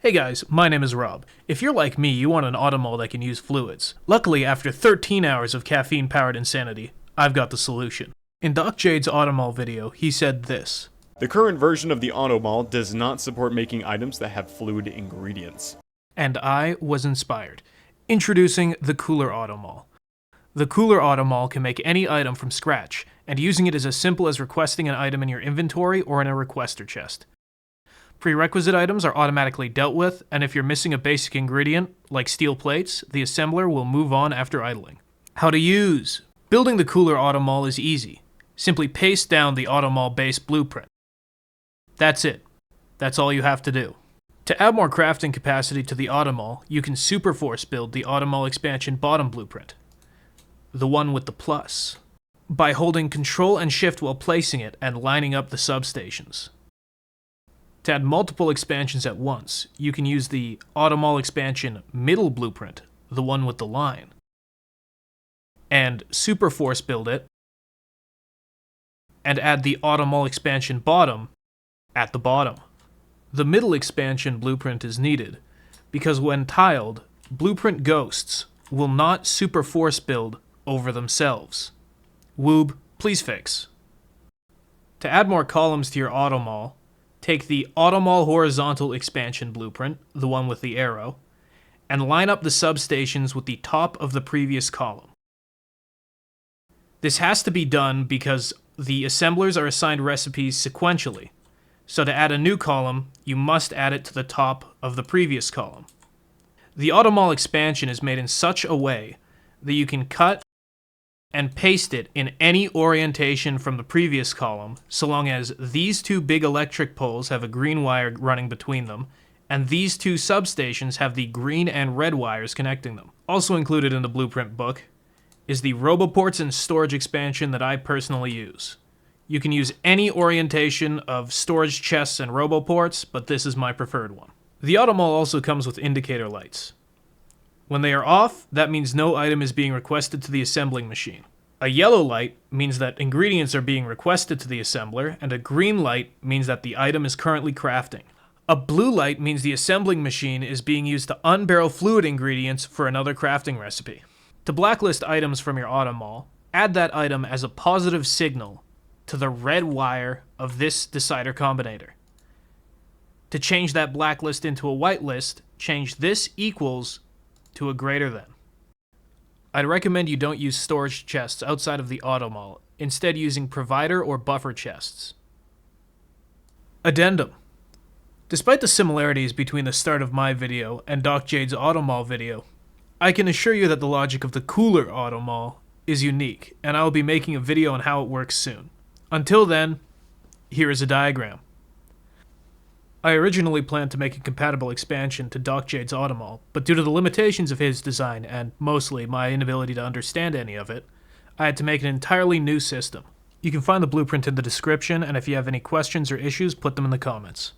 Hey guys, my name is Rob. If you're like me, you want an Automall that can use fluids. Luckily, after 13 hours of caffeine-powered insanity, I've got the solution. In Doc Jade's Automall video, he said this: The current version of the Automall does not support making items that have fluid ingredients. And I was inspired. Introducing the Cooler Automall. The Cooler Automall can make any item from scratch, and using it is as simple as requesting an item in your inventory or in a requester chest. Prerequisite items are automatically dealt with, and if you're missing a basic ingredient, like steel plates, the assembler will move on after idling. How to use. Building the Cooler Automall is easy. Simply paste down the Automall base blueprint. That's it. That's all you have to do. To add more crafting capacity to the Automall, you can superforce build the Automall expansion bottom blueprint. The one with the plus. By holding Ctrl and Shift while placing it and lining up the substations. To add multiple expansions at once, you can use the Automall expansion middle blueprint, the one with the line, and superforce build it, and add the Automall expansion bottom at the bottom. The middle expansion blueprint is needed, because when tiled, blueprint ghosts will not superforce build over themselves. Woob, please fix. To add more columns to your Automall, take the Automall horizontal expansion blueprint, the one with the arrow, and line up the substations with the top of the previous column. This has to be done because the assemblers are assigned recipes sequentially, so to add a new column, you must add it to the top of the previous column. The Automall expansion is made in such a way that you can cut and paste it in any orientation from the previous column, so long as these two big electric poles have a green wire running between them, and these two substations have the green and red wires connecting them. Also included in the blueprint book is the RoboPorts and storage expansion that I personally use. You can use any orientation of storage chests and RoboPorts, but this is my preferred one. The Automall also comes with indicator lights. When they are off, that means no item is being requested to the assembling machine. A yellow light means that ingredients are being requested to the assembler, and a green light means that the item is currently crafting. A blue light means the assembling machine is being used to unbarrel fluid ingredients for another crafting recipe. To blacklist items from your Automall, add that item as a positive signal to the red wire of this decider combinator. To change that blacklist into a whitelist, change this equals to a greater than. I'd recommend you don't use storage chests outside of the Automall, instead using provider or buffer chests. Addendum. Despite the similarities between the start of my video and Doc Jade's Automall video, I can assure you that the logic of the Cooler Automall is unique, and I will be making a video on how it works soon. Until then, here is a diagram. I originally planned to make a compatible expansion to Doc Jade's Automall, but due to the limitations of his design, and mostly my inability to understand any of it, I had to make an entirely new system. You can find the blueprint in the description, and if you have any questions or issues, put them in the comments.